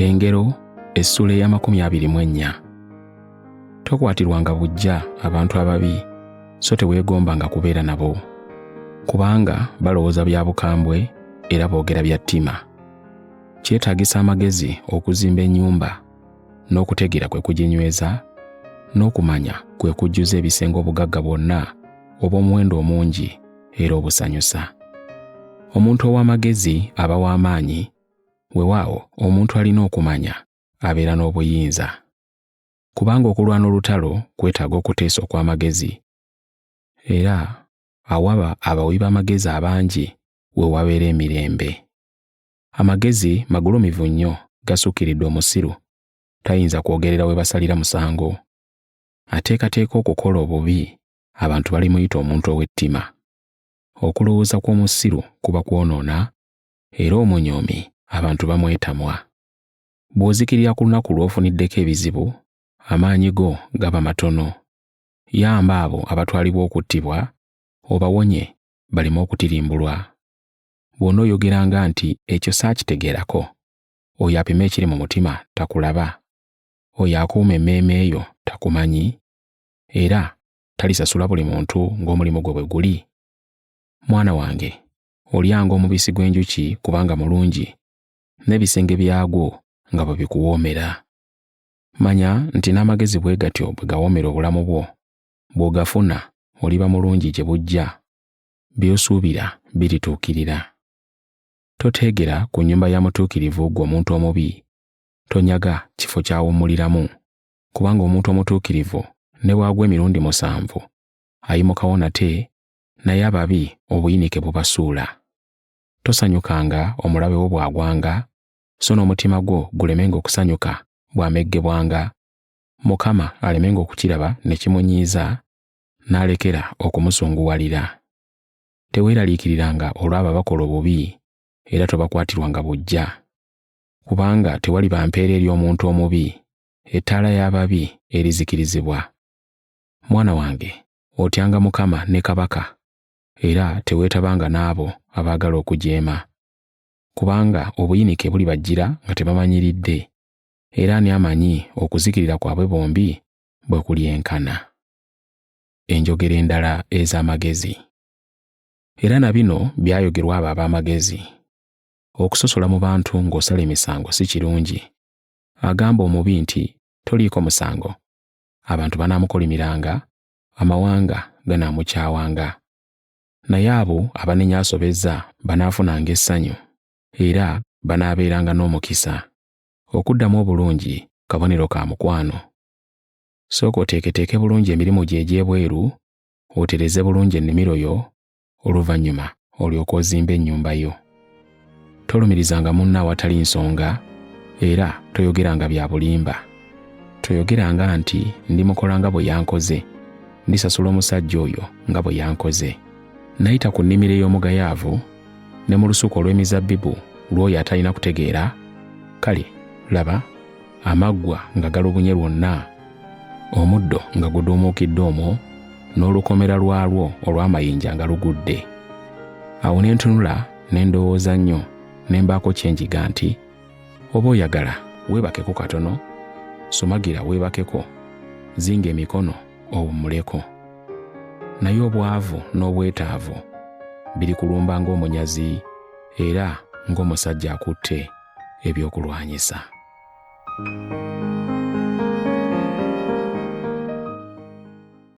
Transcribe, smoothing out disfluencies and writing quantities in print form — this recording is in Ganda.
Engero essula eya 24. Tokwatirwanga bujja abantu ababi, so teweegombanga kubeera nabo, kubanga balowooza bya bukambwe era boogera bya ttima. Kyetaagisa amagezi okuzimba ennyumba, n'okutegeera kwe kuginyweza, n'okumanya kwe kujjuza ebisenge obugagga bwonna obw'omuwendo omungi era obusanyusa. Omuntu ow'amagezi aba w'amaanyi, weewaawo omuntu alina okumanya abeera n'obuyinza. Kubanga okulwana olutalo kwetaaga okuteesa okw'amagezi, era awaba abawi b'amagezi abangi we wabeera emirembe. Amagezi magulumivu nnyo, gasukkiridde omusiru, tayinza kwogerera we basalira musango. Ateekateeka okukola obubi, abantu balimuyita omuntu ow'ettima. Okulowooza kw'omusiru kuba kwonoona, era omunyoomi abantu bamwetamwa. Bw'ozikirira ku lunaku lw'ofuniddeko ebizibu, amaanyi go gaba matono. Yamba abo abatwalibwa okuttibwa, obawonye baleme okutirimbulwa. Bw'onooyogeranga nti ekyo saakitegeerako, oyo apima ekiri mu mutima takulaba, oyo akuuma emmeeme eyo takumanyi, era talisasula buli muntu ng'omulimu gwe bwe guli. Mwana wange, olyanga omubisi gw'enjuki kubanga mulungi, n'ebisenge byagwo nga bwe bikuwoomera. Manya nti n'amagezi bwe gatyo bwe gawoomera obulamu bwo, bw'ogafuna oliba mulungi gye bujja, by'osuubira birituukirira. Toteegera ku nnyumba ya mutuukirivu ggwe omuntu omubi, tonyaga kifo ky'awummuliramu, kubanga omuntu omutuukirivu ne bw'agwa emirundi 7 ayimukawo nate, naye ababi obuyinike bubasuula. Tosanyukanga omulabe wo bw'agwanga, so n'omutima gwo gulemenga okusanyuka bw'ameggebwanga, Mukama alemenga okukiraba ne kimunyiiza, n'alekera okumusunguwalira. Teweeraliikiriranga olw'abo abakola obubi, era tobakwatirwanga bujja, kubanga tewali bampeera eri omuntu omubi, ettaala y'ababi erizikirizibwa. Mwana wange, otyanga Mukama ne kabaka, era teweetabanga n'abo abaagala okujeema, kubanga obuyinike bulibajjira nga tebamanyiridde, era ani amanyi okuzikirira kwabwe bombi bwe kulyenkana. Enjogera endala ez'amagezi. Era na bino byayogerwa abo ab'amagezi. Okusosola mu bantu ng'osala emisango si kirungi. Agamba omubi nti toliiko musango, abantu banaamukolimiranga, amawanga ganaamukyawanga. Naye abo abanenya asobezza banaafunanga essanyu, era banaabeeranga n'omukisa. Okuddamu obulungi kabonero ka mukwano. Sooka oteeketeeke bulungi emirimu gye egy'ebweru, otereze bulungi ennimiro yo, oluvannyuma olyoke ozimbe ennyumba yo. Tolumirizanga munno awatali nsonga, era toyogeranga bya bulimba. Toyogeranga nti ndimukola nga bwe yankoze, ndisasula omusajja oyo nga bwe yankoze. Nayita ku nnimiro ey'omugayaavu, ne mu lusuku olw'emizabbibu lw'oyo atalina kutegeera, kale laba amaggwa nga galubunye lwonna, omuddo nga guduumuukidde omwo, n'olukomera lwalwo olw'amayinja nga lugudde. Awo ne ntunula ne ndowooza nnyo, ne mbaako kye njiga nti oba oyagala weebakeko katono, sumagira weebakeko, zinga emikono owummuleko. Naye obwavu n'obwetaavu biri kulumba ng'omunyazi, era ng'omusajja akutte ebyokulwanyisa.